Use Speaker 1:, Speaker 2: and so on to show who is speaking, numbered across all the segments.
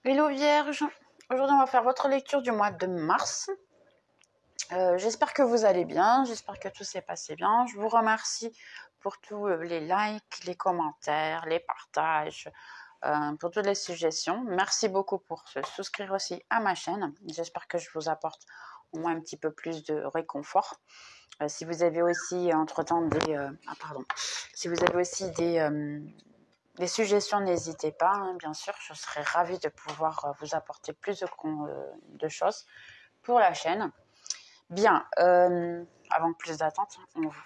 Speaker 1: Hello Vierge, aujourd'hui on va faire votre lecture du mois de mars. J'espère que vous allez bien, j'espère que tout s'est passé bien. Je vous remercie pour tous les likes, les commentaires, les partages, pour toutes les suggestions. Merci beaucoup pour se souscrire aussi à ma chaîne. J'espère que je vous apporte au moins un petit peu plus de réconfort. Si vous avez aussi entre-temps si vous avez aussi des suggestions, n'hésitez pas, hein, bien sûr, je serai ravie de pouvoir vous apporter plus de choses pour la chaîne. Bien, avant plus d'attente,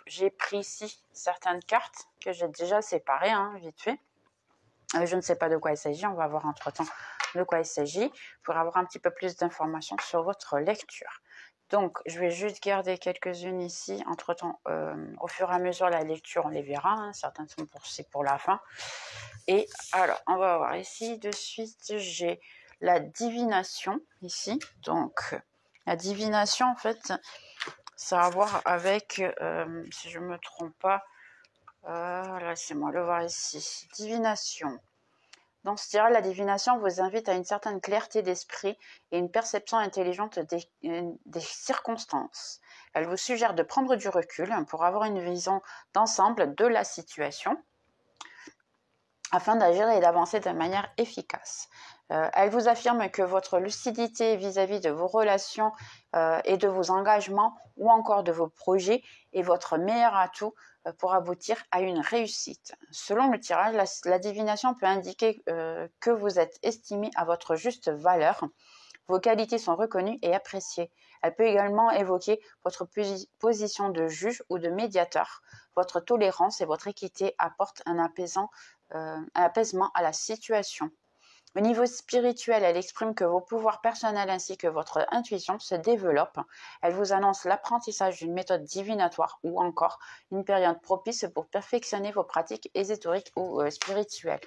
Speaker 1: j'ai pris ici certaines cartes que j'ai déjà séparées, hein, vite fait. Je ne sais pas de quoi il s'agit, on va voir entre-temps de quoi il s'agit pour avoir un petit peu plus d'informations sur votre lecture. Donc, je vais juste garder quelques-unes ici. Entre-temps, au fur et à mesure, la lecture, on les verra. Hein, certaines sont pour la fin. Et alors, on va voir ici de suite, j'ai la divination ici. Donc, la divination, en fait, ça a à voir avec, si je ne me trompe pas, laissez-moi le voir ici. Divination. Dans ce tirage, la divination vous invite à une certaine clarté d'esprit et une perception intelligente des circonstances. Elle vous suggère de prendre du recul pour avoir une vision d'ensemble de la situation afin d'agir et d'avancer de manière efficace. Elle vous affirme que votre lucidité vis-à-vis de vos relations et de vos engagements ou encore de vos projets est votre meilleur atout pour aboutir à une réussite. Selon le tirage, la divination peut indiquer que vous êtes estimé à votre juste valeur. Vos qualités sont reconnues et appréciées. Elle peut également évoquer votre position de juge ou de médiateur. Votre tolérance et votre équité apportent un apaisement à la situation. Au niveau spirituel, elle exprime que vos pouvoirs personnels ainsi que votre intuition se développent. Elle vous annonce l'apprentissage d'une méthode divinatoire ou encore une période propice pour perfectionner vos pratiques ésotériques ou spirituelles.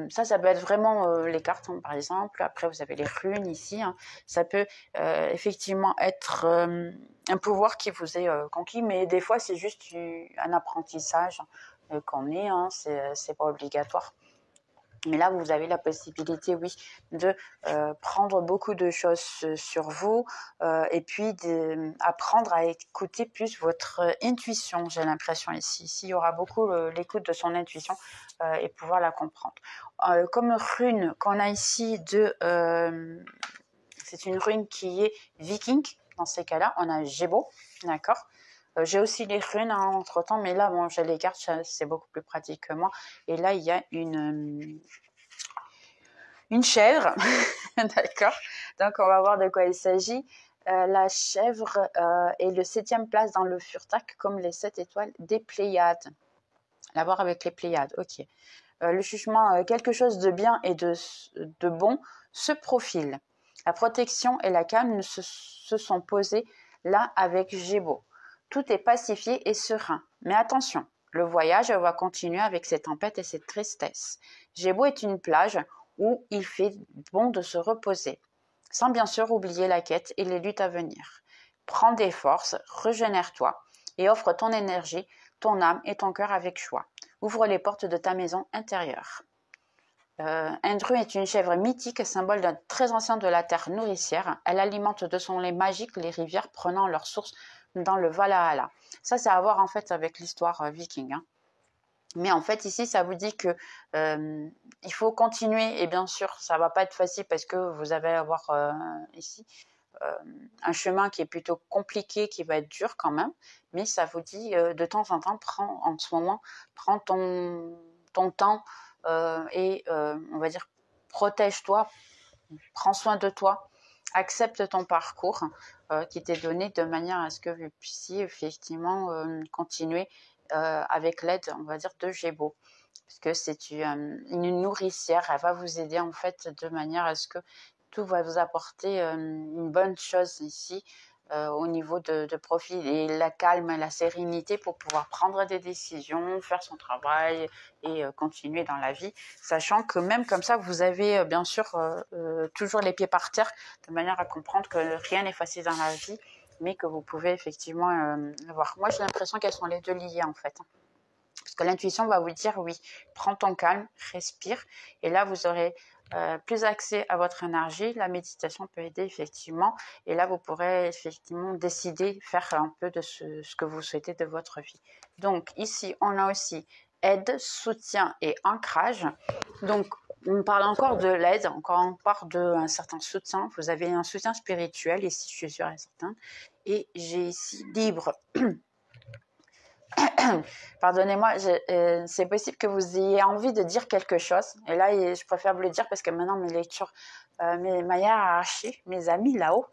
Speaker 1: Ça peut être vraiment les cartes, hein, par exemple. Après, vous avez les runes ici. Hein. Ça peut effectivement être un pouvoir qui vous est conquis, mais des fois, c'est juste un apprentissage qu'on est. Hein, c'est pas obligatoire. Mais là, vous avez la possibilité, oui, de prendre beaucoup de choses sur vous et puis d'apprendre à écouter plus votre intuition, j'ai l'impression ici. Ici, il y aura beaucoup l'écoute de son intuition et pouvoir la comprendre. Comme rune qu'on a ici, c'est une rune qui est viking. Dans ces cas-là, on a Gébo, d'accord. J'ai aussi les runes hein, entre-temps, mais là, bon, j'ai les cartes, c'est beaucoup plus pratique que moi. Et là, il y a une chèvre, d'accord. Donc, on va voir de quoi il s'agit. La chèvre est le 7e place dans le Furtak, comme les 7 étoiles des Pléiades. La voir avec les Pléiades, ok. Le jugement, quelque chose de bien et de bon se profile. La protection et la calme se sont posées là avec Gébo. Tout est pacifié et serein. Mais attention, le voyage va continuer avec ses tempêtes et ses tristesses. Gébo est une plage où il fait bon de se reposer, sans bien sûr oublier la quête et les luttes à venir. Prends des forces, régénère-toi et offre ton énergie, ton âme et ton cœur avec joie. Ouvre les portes de ta maison intérieure. Indru est une chèvre mythique, symbole d'un très ancien de la terre nourricière. Elle alimente de son lait magique les rivières prenant leur source dans le Valhalla. Ça, c'est à voir en fait avec l'histoire viking. Hein. Mais en fait, ici, ça vous dit que il faut continuer. Et bien sûr, ça va pas être facile parce que vous allez avoir ici un chemin qui est plutôt compliqué, qui va être dur quand même. Mais ça vous dit de temps en temps, prends ton temps et on va dire protège-toi, prends soin de toi, accepte ton parcours qui t'est donné de manière à ce que vous puissiez effectivement continuer avec l'aide, on va dire, de Gébo. Parce que c'est une nourricière, elle va vous aider en fait de manière à ce que tout va vous apporter une bonne chose ici au niveau de profil et la calme et la sérénité pour pouvoir prendre des décisions, faire son travail et continuer dans la vie, sachant que même comme ça, vous avez bien sûr toujours les pieds par terre, de manière à comprendre que rien n'est facile dans la vie, mais que vous pouvez effectivement voir. Moi, j'ai l'impression qu'elles sont les deux liées en fait. Parce que l'intuition va vous dire oui, prends ton calme, respire, et là vous aurez plus accès à votre énergie, la méditation peut aider effectivement. Et là, vous pourrez effectivement décider, faire un peu de ce que vous souhaitez de votre vie. Donc ici, on a aussi aide, soutien et ancrage. Donc, on parle encore de l'aide, encore on parle d'un certain soutien. Vous avez un soutien spirituel ici, je suis sûre et certain. Et j'ai ici libre. Pardonnez-moi, c'est possible que vous ayez envie de dire quelque chose. Et là, je préfère vous le dire parce que maintenant, mes lectures, ma hiérarchie, mes amis là-haut,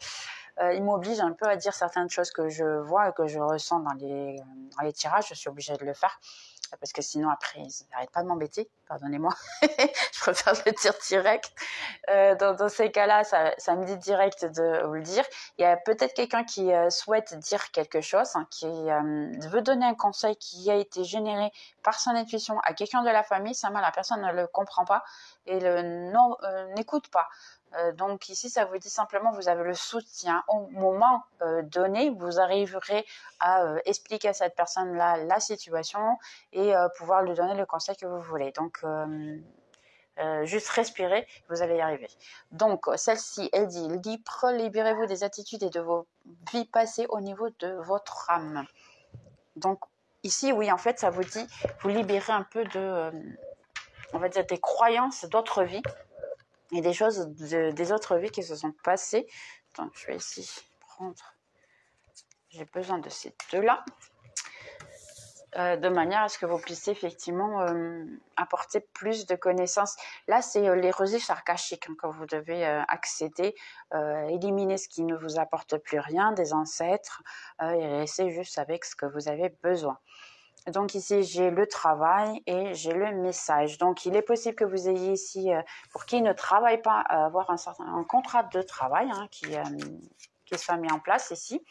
Speaker 1: ils m'obligent un peu à dire certaines choses que je vois et que je ressens dans les tirages. Je suis obligée de le faire parce que sinon, après, ils n'arrêtent pas de m'embêter. Pardonnez-moi. Je préfère le dire direct. Dans ces cas-là, ça me dit direct de vous le dire. Il y a peut-être quelqu'un qui souhaite dire quelque chose, hein, qui veut donner un conseil qui a été généré par son intuition à quelqu'un de la famille. Seulement, la personne ne le comprend pas et n'écoute pas. Donc ici, ça vous dit simplement, vous avez le soutien. Au moment donné, vous arriverez à expliquer à cette personne-là la situation et pouvoir lui donner le conseil que vous voulez. Donc, juste respirer, vous allez y arriver. Donc, celle-ci, elle dit, libre, libérez-vous des attitudes et de vos vies passées au niveau de votre âme. Donc, ici, oui, en fait, ça vous dit, vous libérez un peu de, on va dire, des croyances d'autres vies et des choses des autres vies qui se sont passées. Donc, je vais ici prendre, j'ai besoin de ces deux-là. De manière à ce que vous puissiez effectivement apporter plus de connaissances. Là, c'est les registres archaïques que vous devez accéder, éliminer ce qui ne vous apporte plus rien, des ancêtres, et rester juste avec ce que vous avez besoin. Donc ici, j'ai le travail et j'ai le message. Donc, il est possible que vous ayez ici, pour qui ne travaille pas, avoir un contrat de travail qui soit mis en place ici.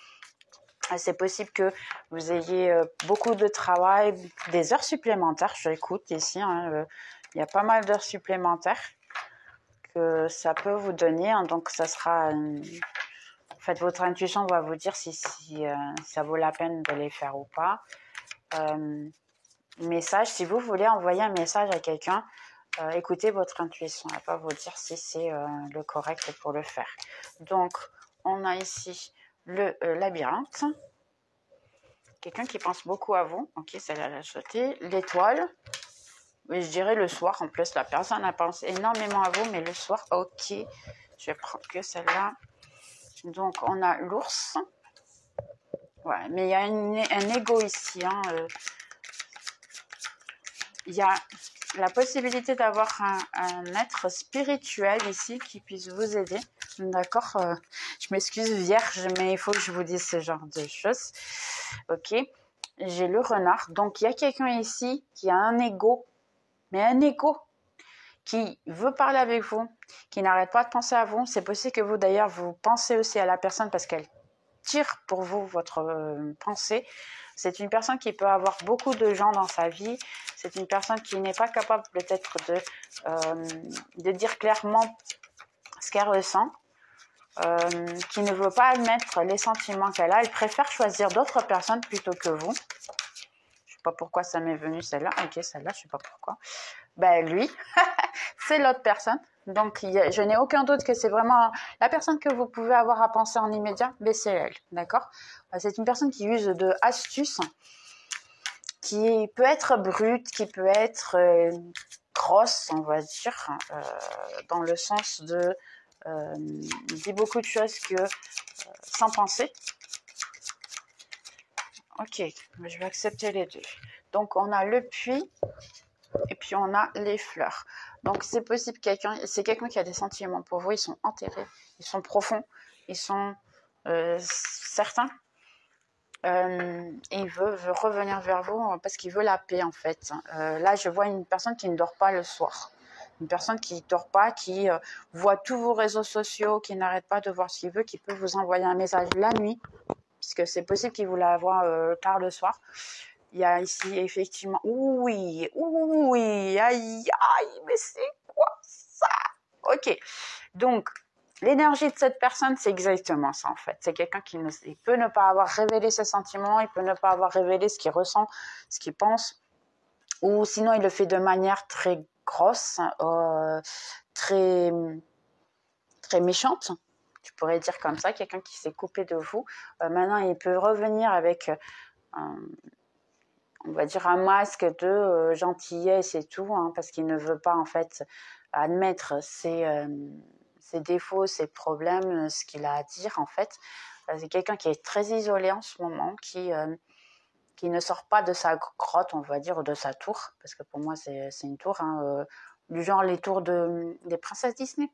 Speaker 1: C'est possible que vous ayez beaucoup de travail, des heures supplémentaires. J'écoute ici, il y a pas mal d'heures supplémentaires que ça peut vous donner. Donc, ça sera... en fait, votre intuition va vous dire si ça vaut la peine de les faire ou pas. Message, si vous voulez envoyer un message à quelqu'un, écoutez votre intuition. Elle va pas vous dire si c'est le correct pour le faire. Donc, on a ici le labyrinthe. Quelqu'un qui pense beaucoup à vous. Ok, celle-là, elle a sauté. L'étoile. Oui, je dirais le soir. En plus, la personne, elle pense énormément à vous, mais le soir, ok. Je vais prendre que celle-là. Donc, on a l'ours. Ouais, mais il y a un ego ici. Il y a la possibilité d'avoir un être spirituel ici qui puisse vous aider. D'accord, je m'excuse vierge, mais il faut que je vous dise ce genre de choses. Ok, j'ai le renard. Donc, il y a quelqu'un ici qui a un ego, mais un ego qui veut parler avec vous, qui n'arrête pas de penser à vous. C'est possible que vous, d'ailleurs, vous pensez aussi à la personne parce qu'elle tire pour vous votre pensée. C'est une personne qui peut avoir beaucoup de gens dans sa vie. C'est une personne qui n'est pas capable peut-être de dire clairement ce qu'elle ressent, qui ne veut pas admettre les sentiments qu'elle a. Elle préfère choisir d'autres personnes plutôt que vous. Je ne sais pas pourquoi ça m'est venu celle-là. Ok, celle-là, je ne sais pas pourquoi. Ben lui, c'est l'autre personne. Donc, je n'ai aucun doute que c'est vraiment la personne que vous pouvez avoir à penser en immédiat, mais c'est elle, d'accord? C'est une personne qui use de astuces, qui peut être brute, qui peut être grosse, on va dire, dans le sens de dit beaucoup de choses que sans penser. Ok, je vais accepter les deux. Donc, on a le puits et puis on a les fleurs. Donc, c'est possible c'est quelqu'un qui a des sentiments pour vous. Ils sont enterrés, ils sont profonds, ils sont certains. Et il veut revenir vers vous parce qu'il veut la paix, en fait. Là, je vois une personne qui ne dort pas le soir. Une personne qui ne dort pas, qui voit tous vos réseaux sociaux, qui n'arrête pas de voir ce qu'il veut, qui peut vous envoyer un message la nuit, puisque c'est possible qu'il vous la voit tard le soir. Il y a ici, effectivement... Oui, aïe, aïe, mais c'est quoi ça? Ok, donc... L'énergie de cette personne, c'est exactement ça en fait. C'est quelqu'un il peut ne pas avoir révélé ses sentiments, il peut ne pas avoir révélé ce qu'il ressent, ce qu'il pense, ou sinon il le fait de manière très grosse, très, très méchante, tu pourrais dire comme ça, quelqu'un qui s'est coupé de vous. Maintenant, il peut revenir avec, on va dire, un masque de gentillesse et tout, hein, parce qu'il ne veut pas en fait admettre ses défauts, ses problèmes, ce qu'il a à dire en fait. C'est quelqu'un qui est très isolé en ce moment, qui ne sort pas de sa grotte, on va dire, ou de sa tour, parce que pour moi c'est une tour, hein, du genre les tours des princesses Disney.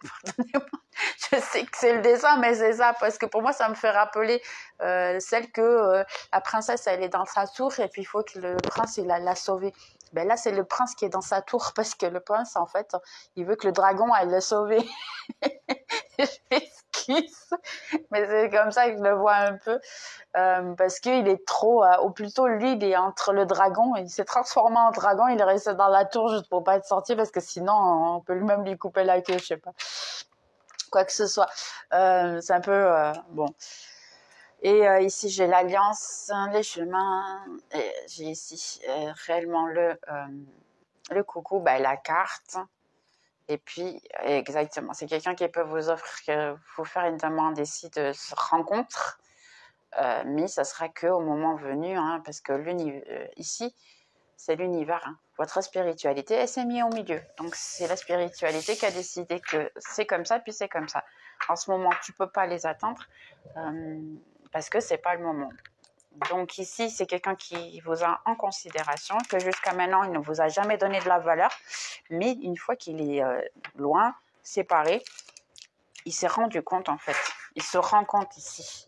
Speaker 1: Pardonnez-moi, je sais que c'est le dessin, mais c'est ça, parce que pour moi ça me fait rappeler celle que la princesse elle est dans sa tour et puis il faut que le prince il l'a sauver. Ben là c'est le prince qui est dans sa tour parce que le prince en fait il veut que le dragon aille le sauver. Je m'excuse, mais c'est comme ça que je le vois un peu. Parce qu'il est trop, ou plutôt lui, il est entre le dragon, il s'est transformé en dragon, il est resté dans la tour juste pour pas être sorti parce que sinon on peut même lui couper la queue, je sais pas, quoi que ce soit. C'est un peu bon. Et ici j'ai l'alliance, les chemins, et j'ai ici réellement le coucou, ben, la carte. Et puis, exactement, c'est quelqu'un qui peut vous offrir, vous faire une demande ici de rencontre. Mais ça sera qu'au moment venu, hein, parce que ici, c'est l'univers. Hein. Votre spiritualité, elle s'est mise au milieu. Donc, c'est la spiritualité qui a décidé que c'est comme ça, puis c'est comme ça. En ce moment, tu ne peux pas les attendre parce que ce n'est pas le moment. Donc, ici, c'est quelqu'un qui vous a en considération, que jusqu'à maintenant, il ne vous a jamais donné de la valeur. Mais une fois qu'il est loin, séparé, il s'est rendu compte, en fait. Il se rend compte ici.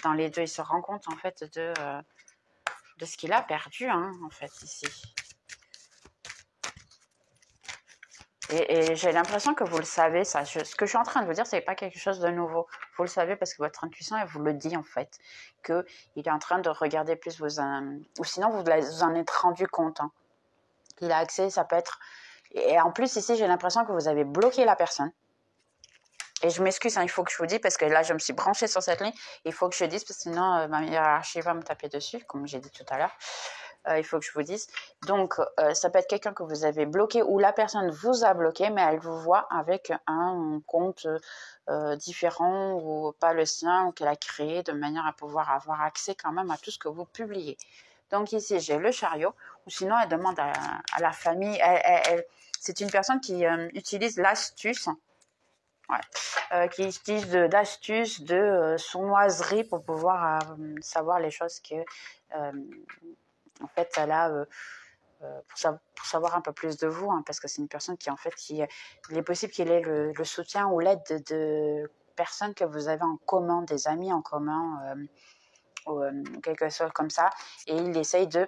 Speaker 1: Dans les deux, il se rend compte en fait de ce qu'il a perdu, hein, en fait, ici. Et j'ai l'impression que vous le savez, ça. Ce que je suis en train de vous dire, c'est pas quelque chose de nouveau. Vous le savez parce que votre intuition, elle vous le dit, en fait, qu'il est en train de regarder plus vos... ou sinon, vous en êtes rendu compte. Hein. Il a accès, ça peut être... Et en plus, ici, j'ai l'impression que vous avez bloqué la personne. Et je m'excuse, hein, il faut que je vous dise, parce que là, je me suis branchée sur cette ligne. Il faut que je dise, parce que sinon, ma hiérarchie va me taper dessus, comme j'ai dit tout à l'heure. Il faut que je vous dise. Donc, ça peut être quelqu'un que vous avez bloqué ou la personne vous a bloqué, mais elle vous voit avec un compte différent ou pas le sien, ou qu'elle a créé de manière à pouvoir avoir accès quand même à tout ce que vous publiez. Donc ici, j'ai le chariot, ou sinon, elle demande à la famille. C'est une personne qui utilise l'astuce. Ouais. Qui utilise d'astuces, de sournoiserie pour pouvoir savoir les choses que, en fait, elle a pour savoir un peu plus de vous, hein, parce que c'est une personne qui, en fait, il est possible qu'il ait le soutien ou l'aide de personnes que vous avez en commun, des amis en commun, ou quelque chose comme ça, et il essaye de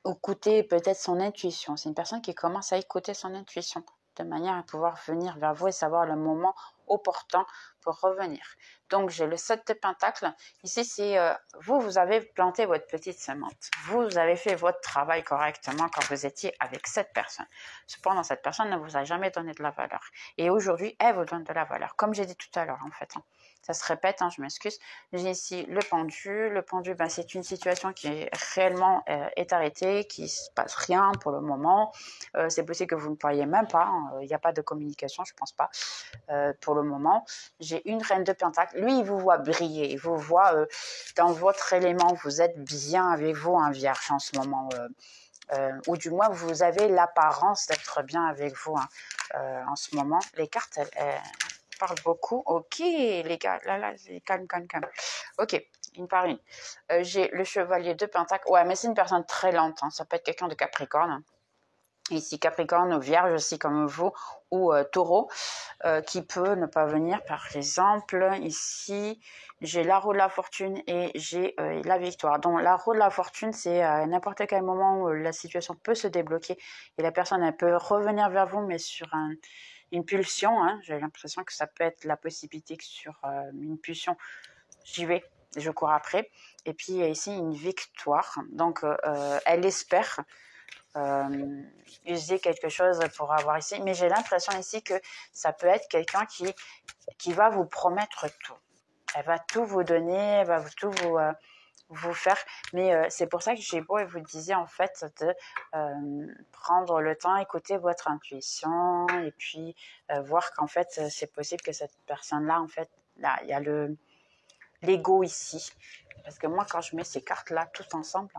Speaker 1: écouter peut-être son intuition. C'est une personne qui commence à écouter son intuition de manière à pouvoir venir vers vous et savoir le moment opportun pour revenir. Donc, j'ai le 7 de Pentacles. Ici, c'est vous avez planté votre petite semence. Vous avez fait votre travail correctement quand vous étiez avec cette personne. Cependant, cette personne ne vous a jamais donné de la valeur. Et aujourd'hui, elle vous donne de la valeur. Comme j'ai dit tout à l'heure, en fait. Hein. Ça se répète, hein, je m'excuse. J'ai ici le pendu. Le pendu, ben, c'est une situation qui est réellement est arrêtée, qui ne se passe rien pour le moment. C'est possible que vous ne parliez même pas. Il n'y a pas de communication, je ne pense pas, pour le moment. J'ai une reine de Pentacle. Lui, il vous voit briller. Il vous voit dans votre élément. Vous êtes bien avec vous, un vierge, en ce moment. Ou du moins, vous avez l'apparence d'être bien avec vous en ce moment. Les cartes, elles parle beaucoup. Ok, les gars, là, calme. Ok, une par une. J'ai le chevalier de Pentacle. Ouais, mais c'est une personne très lente. Hein. Ça peut être quelqu'un de Capricorne. Ici, Capricorne ou Vierge aussi comme vous, ou Taureau, qui peut ne pas venir. Par exemple, ici, j'ai la roue de la fortune et j'ai la victoire. Donc, la roue de la fortune, c'est à n'importe quel moment où la situation peut se débloquer et la personne, elle peut revenir vers vous, mais sur une pulsion. Hein. J'ai l'impression que ça peut être la possibilité que sur une pulsion, j'y vais, je cours après. Et puis, il y a ici une victoire. Donc, elle espère user quelque chose pour avoir ici. Mais j'ai l'impression ici que ça peut être quelqu'un qui va vous promettre tout. Elle va tout vous donner, elle va tout vous faire. Mais c'est pour ça que j'ai beau et vous disiez en fait de prendre le temps, écouter votre intuition et puis voir qu'en fait c'est possible que cette personne-là, en fait, là, il y a l'ego ici. Parce que moi, quand je mets ces cartes-là toutes ensemble,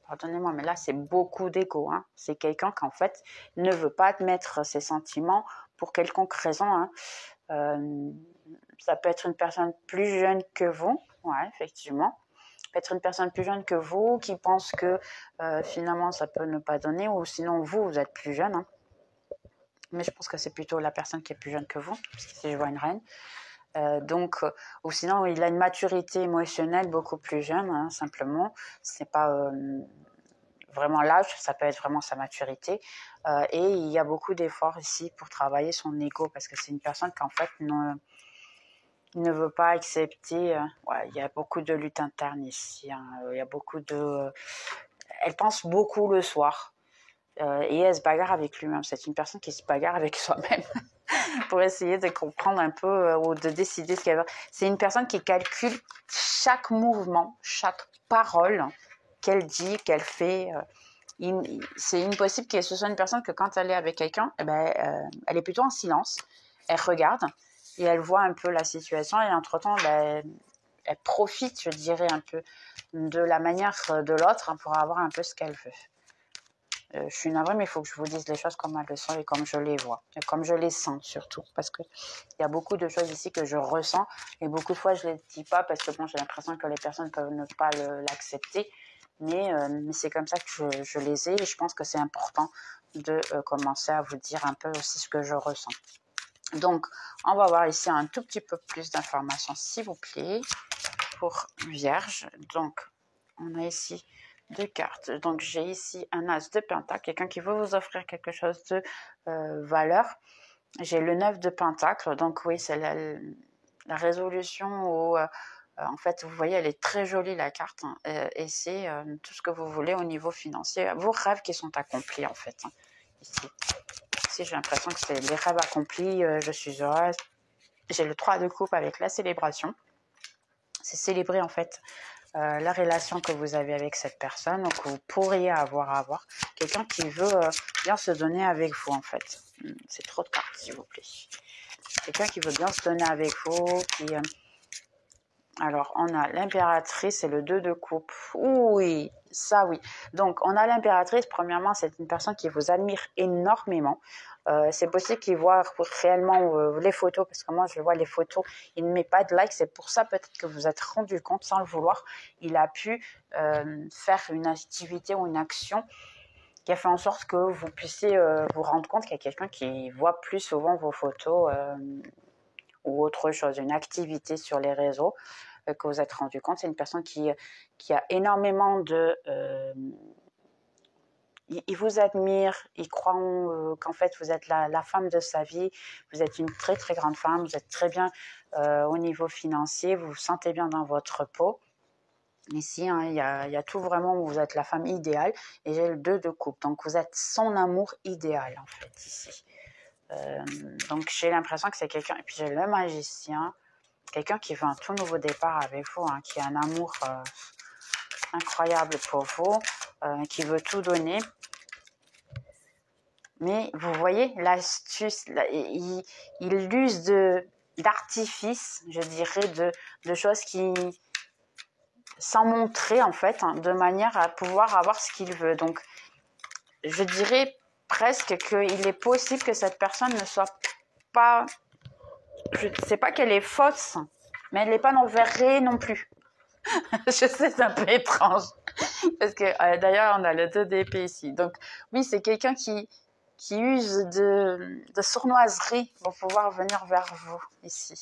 Speaker 1: pardonnez-moi, mais là, c'est beaucoup d'ego. Hein. C'est quelqu'un qui, en fait, ne veut pas admettre ses sentiments pour quelconque raison. Hein. Ça peut être une personne plus jeune que vous, ouais, effectivement. Ça peut être une personne plus jeune que vous qui pense que finalement, ça peut ne pas donner, ou sinon, vous êtes plus jeune. Hein. Mais je pense que c'est plutôt la personne qui est plus jeune que vous, parce que si je vois une reine. Ou sinon, il a une maturité émotionnelle beaucoup plus jeune, hein, simplement. Ce n'est pas vraiment l'âge, ça peut être vraiment sa maturité. Et il y a beaucoup d'efforts ici pour travailler son ego, parce que c'est une personne qui, en fait, ne veut pas accepter. Ouais, il y a beaucoup de lutte interne ici. Hein, il y a beaucoup de. Elle pense beaucoup le soir. Et elle se bagarre avec lui-même. C'est une personne qui se bagarre avec soi-même pour essayer de comprendre un peu ou de décider ce qu'elle veut. C'est une personne qui calcule chaque mouvement, chaque parole qu'elle dit, qu'elle fait. C'est impossible que ce soit une personne que quand elle est avec quelqu'un, elle est plutôt en silence. Elle regarde et elle voit un peu la situation et entre-temps, elle profite, je dirais, un peu de la manière de l'autre hein, pour avoir un peu ce qu'elle veut. Je suis navrée, mais il faut que je vous dise les choses comme elles le sont et comme je les vois, et comme je les sens surtout, parce qu'il y a beaucoup de choses ici que je ressens et beaucoup de fois je ne les dis pas parce que bon, j'ai l'impression que les personnes peuvent ne pas l'accepter, mais c'est comme ça que je les ai et je pense que c'est important de commencer à vous dire un peu aussi ce que je ressens. Donc, on va voir ici un tout petit peu plus d'informations, s'il vous plaît, pour Vierge. Donc, on a ici 2 cartes. Donc, j'ai ici un as de pentacle, quelqu'un qui veut vous offrir quelque chose de valeur. J'ai le 9 de pentacle. Donc, oui, c'est la résolution où, en fait, vous voyez, elle est très jolie, la carte. Hein, et c'est tout ce que vous voulez au niveau financier. Vos rêves qui sont accomplis, en fait, hein, ici. Ici, j'ai l'impression que c'est les rêves accomplis. Je suis heureuse. J'ai le 3 de coupe avec la célébration. C'est célébrer, en fait, la relation que vous avez avec cette personne, donc vous pourriez avoir quelqu'un qui veut bien se donner avec vous en fait. C'est trop de cartes s'il vous plaît. Quelqu'un qui veut bien se donner avec vous, alors on a l'impératrice et le 2 de coupe. Oui, ça oui. Donc on a l'impératrice, premièrement c'est une personne qui vous admire énormément. C'est possible qu'il voit réellement les photos, parce que moi je vois les photos, il ne met pas de like, c'est pour ça peut-être que vous êtes rendu compte sans le vouloir, il a pu faire une activité ou une action qui a fait en sorte que vous puissiez vous rendre compte qu'il y a quelqu'un qui voit plus souvent vos photos ou autre chose, une activité sur les réseaux que vous êtes rendu compte. C'est une personne qui a énormément de... il vous admire, il croit qu'en fait vous êtes la femme de sa vie, vous êtes une très très grande femme, vous êtes très bien au niveau financier, vous vous sentez bien dans votre peau. Ici, hein, il y a tout vraiment où vous êtes la femme idéale et j'ai le 2 de coupe, donc vous êtes son amour idéal en fait ici. Donc j'ai l'impression que c'est quelqu'un, et puis j'ai le magicien, quelqu'un qui veut un tout nouveau départ avec vous, hein, qui a un amour incroyable pour vous, qui veut tout donner. Mais vous voyez, l'astuce, il use d'artifices, je dirais, de choses qui, sans montrer en fait, hein, de manière à pouvoir avoir ce qu'il veut. Donc, je dirais presque qu'il est possible que cette personne ne soit pas, je ne sais pas qu'elle est fausse, mais elle n'est pas non vraie non plus. Je sais, c'est un peu étrange. Parce que d'ailleurs, on a le 2 d'épée ici. Donc, oui, c'est quelqu'un qui use de sournoiserie pour pouvoir venir vers vous ici.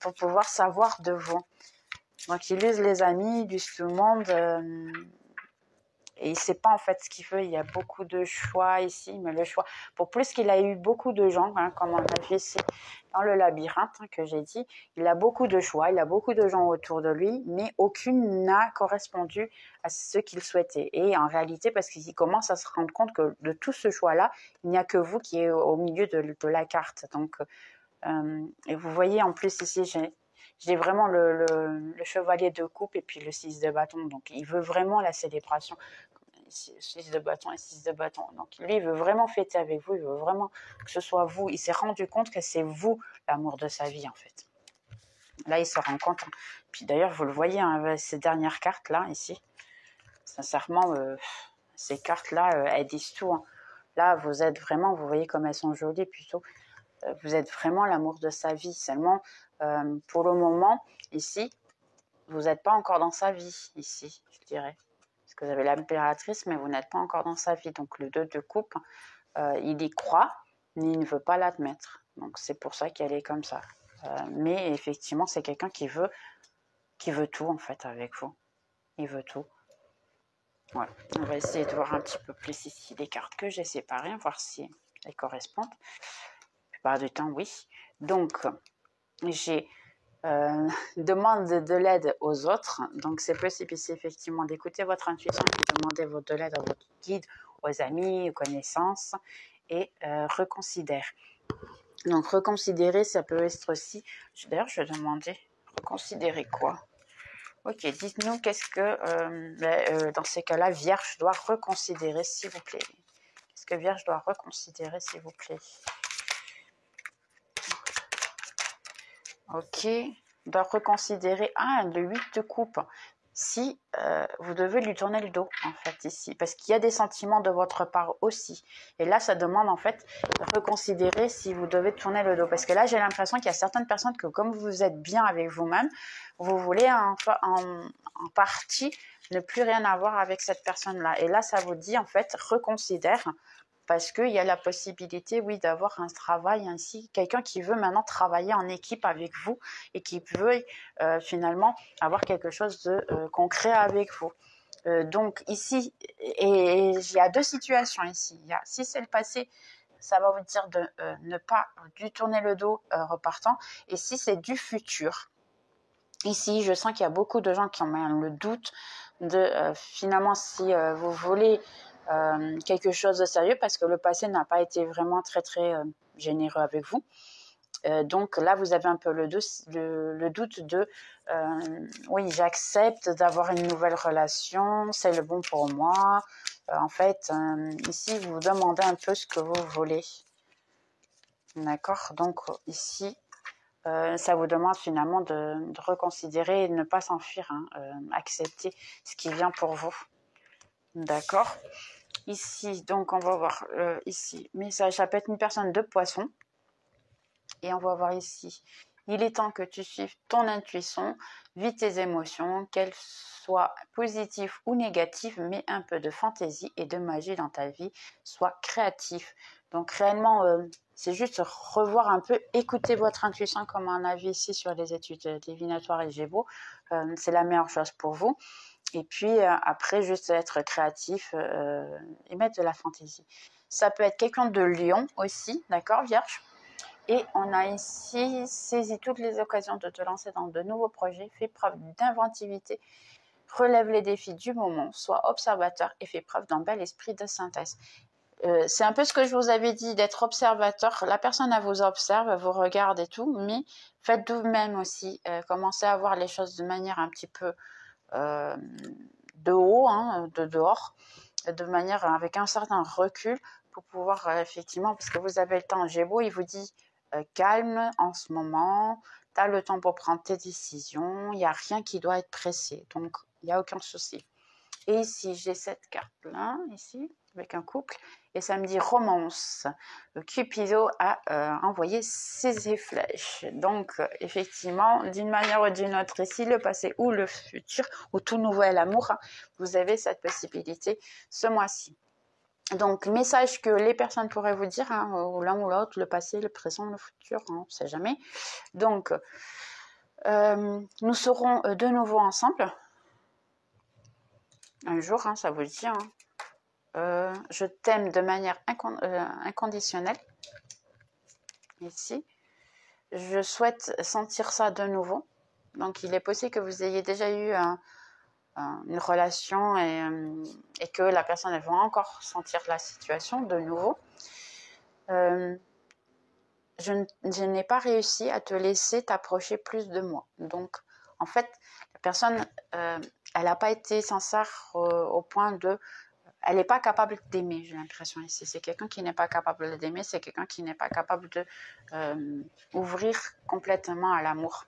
Speaker 1: Pour pouvoir savoir de vous. Donc, il use les amis, il use tout le monde. Et il ne sait pas en fait ce qu'il veut. Il y a beaucoup de choix ici, mais le choix, pour plus qu'il a eu beaucoup de gens, hein, comme on a vu ici dans le labyrinthe hein, que j'ai dit, il a beaucoup de choix, il a beaucoup de gens autour de lui, mais aucune n'a correspondu à ce qu'il souhaitait. Et en réalité, parce qu'il commence à se rendre compte que de tout ce choix-là, il n'y a que vous qui êtes au milieu de la carte. Donc, et vous voyez en plus ici, j'ai vraiment le chevalier de coupe et puis le 6 de bâton. Donc, il veut vraiment la célébration. 6 de bâton et 6 de bâton. Donc, lui, il veut vraiment fêter avec vous. Il veut vraiment que ce soit vous. Il s'est rendu compte que c'est vous l'amour de sa vie, en fait. Là, il se rend compte. Puis d'ailleurs, vous le voyez, hein, avec ces dernières cartes-là, ici. Sincèrement, ces cartes-là, elles disent tout. Hein. Là, vous êtes vraiment, vous voyez comme elles sont jolies plutôt. Vous êtes vraiment l'amour de sa vie. Seulement, pour le moment, ici, vous n'êtes pas encore dans sa vie, ici, je dirais. Parce que vous avez l'impératrice, mais vous n'êtes pas encore dans sa vie. Donc, le 2 de coupe, il y croit, mais il ne veut pas l'admettre. Donc, c'est pour ça qu'elle est comme ça. Mais effectivement, c'est quelqu'un qui veut tout, en fait, avec vous. Il veut tout. Voilà. On va essayer de voir un petit peu plus ici les cartes que j'ai séparées, voir si elles correspondent. La plupart du temps, oui. Donc, j'ai demande de l'aide aux autres. Donc, c'est possible ici, effectivement, d'écouter votre intuition et demander de l'aide à votre guide, aux amis, aux connaissances et reconsidère. Donc, reconsidérer, ça peut être aussi... D'ailleurs, je vais demander, reconsidérer quoi? Ok, dites-nous qu'est-ce que, dans ces cas-là, Vierge doit reconsidérer, s'il vous plaît. Qu'est-ce que Vierge doit reconsidérer, s'il vous plaît? Ok, doit reconsidérer, le 8 de coupe. Si vous devez lui tourner le dos, en fait, ici. Parce qu'il y a des sentiments de votre part aussi. Et là, ça demande, en fait, de reconsidérer si vous devez tourner le dos. Parce que là, j'ai l'impression qu'il y a certaines personnes que, comme vous êtes bien avec vous-même, vous voulez en partie ne plus rien avoir avec cette personne-là. Et là, ça vous dit, en fait, reconsidère. Parce qu'il y a la possibilité, oui, d'avoir un travail ainsi, quelqu'un qui veut maintenant travailler en équipe avec vous et qui veut finalement avoir quelque chose de concret avec vous. Donc ici, et il y a deux situations ici. Si c'est le passé, ça va vous dire de ne pas lui tourner le dos repartant. Et si c'est du futur, ici, je sens qu'il y a beaucoup de gens qui ont le doute de finalement si vous voulez quelque chose de sérieux parce que le passé n'a pas été vraiment très généreux avec vous. Donc là, vous avez un peu le doute de oui, j'accepte d'avoir une nouvelle relation, c'est le bon pour moi. En fait, ici, vous demandez un peu ce que vous voulez. D'accord? Donc ici, ça vous demande finalement de reconsidérer et de ne pas s'enfuir, hein, accepter ce qui vient pour vous. D'accord? Ici, donc on va voir ici, message, ça peut être une personne de poisson. Et on va voir ici, il est temps que tu suives ton intuition, vis tes émotions, qu'elles soient positives ou négatives, mets un peu de fantaisie et de magie dans ta vie, sois créatif. Donc réellement, c'est juste revoir un peu, écouter votre intuition comme on a vu ici sur les études divinatoires et Gémeaux. C'est la meilleure chose pour vous. Et puis après, juste être créatif et mettre de la fantaisie. Ça peut être quelqu'un de Lion aussi, d'accord, Vierge? Et on a ici saisi toutes les occasions de te lancer dans de nouveaux projets, fais preuve d'inventivité, relève les défis du moment, sois observateur et fais preuve d'un bel esprit de synthèse. C'est un peu ce que je vous avais dit, d'être observateur. La personne, elle vous observe, elle vous regarde et tout, mais faites vous-même aussi. Commencez à voir les choses de manière un petit peu de haut, hein, de dehors, de manière avec un certain recul pour pouvoir effectivement, parce que vous avez le temps. Gémeaux, il vous dit calme en ce moment, tu as le temps pour prendre tes décisions, il n'y a rien qui doit être pressé, donc il n'y a aucun souci. Et ici, j'ai cette carte-là, ici, avec un couple, et ça me dit romance. Cupido a envoyé ses flèches. Donc, effectivement, d'une manière ou d'une autre, ici, le passé ou le futur, ou tout nouvel amour, hein, vous avez cette possibilité ce mois-ci. Donc, message que les personnes pourraient vous dire, hein, l'un ou l'autre, le passé, le présent, le futur, on ne sait jamais. Donc, nous serons de nouveau ensemble. Un jour, hein, ça vous le dit, hein. Je t'aime de manière inconditionnelle. Ici. Je souhaite sentir ça de nouveau. Donc, il est possible que vous ayez déjà eu une relation et que la personne elle va encore sentir la situation de nouveau. je n'ai pas réussi à te laisser t'approcher plus de moi. Donc, en fait, la personne, elle n'a pas été sincère au point de... Elle n'est pas capable d'aimer, j'ai l'impression ici. C'est quelqu'un qui n'est pas capable d'aimer, c'est quelqu'un qui n'est pas capable de ouvrir complètement à l'amour.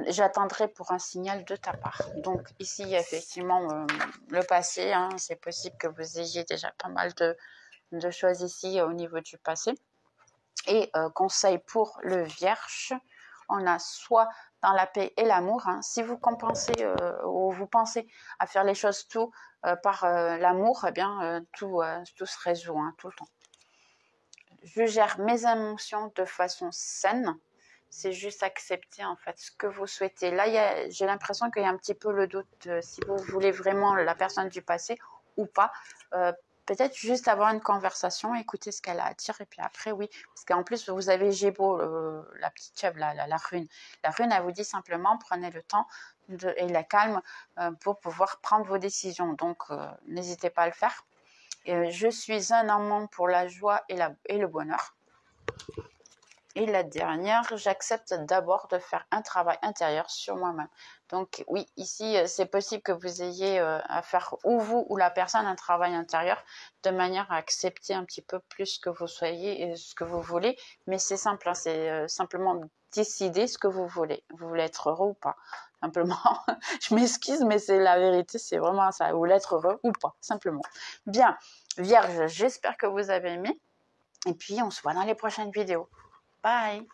Speaker 1: J'attendrai pour un signal de ta part. Donc ici, il y a effectivement le passé. Hein. C'est possible que vous ayez déjà pas mal de choses ici au niveau du passé. Et conseil pour le Vierge, on a soit dans la paix et l'amour. Hein. Si vous compensez ou vous pensez à faire les choses tout par l'amour, eh bien tout se résout hein, tout le temps. Je gère mes émotions de façon saine. C'est juste accepter en fait ce que vous souhaitez. Là, j'ai l'impression qu'il y a un petit peu le doute si vous voulez vraiment la personne du passé ou pas. Peut-être juste avoir une conversation, écouter ce qu'elle a à dire et puis après, oui. Parce qu'en plus, vous avez Gémeaux, la petite chèvre, la rune. La rune, elle vous dit simplement, prenez le temps et la calme pour pouvoir prendre vos décisions. Donc, n'hésitez pas à le faire. Je suis un amant pour la joie et le bonheur. Et la dernière, j'accepte d'abord de faire un travail intérieur sur moi-même. Donc oui, ici, c'est possible que vous ayez à faire, ou vous ou la personne, un travail intérieur, de manière à accepter un petit peu plus ce que vous soyez et ce que vous voulez. Mais c'est simple, hein, c'est simplement décider ce que vous voulez. Vous voulez être heureux ou pas. Simplement, je m'excuse, mais c'est la vérité, c'est vraiment ça. Vous voulez être heureux ou pas, simplement. Bien, Vierge, j'espère que vous avez aimé. Et puis, on se voit dans les prochaines vidéos. Bye.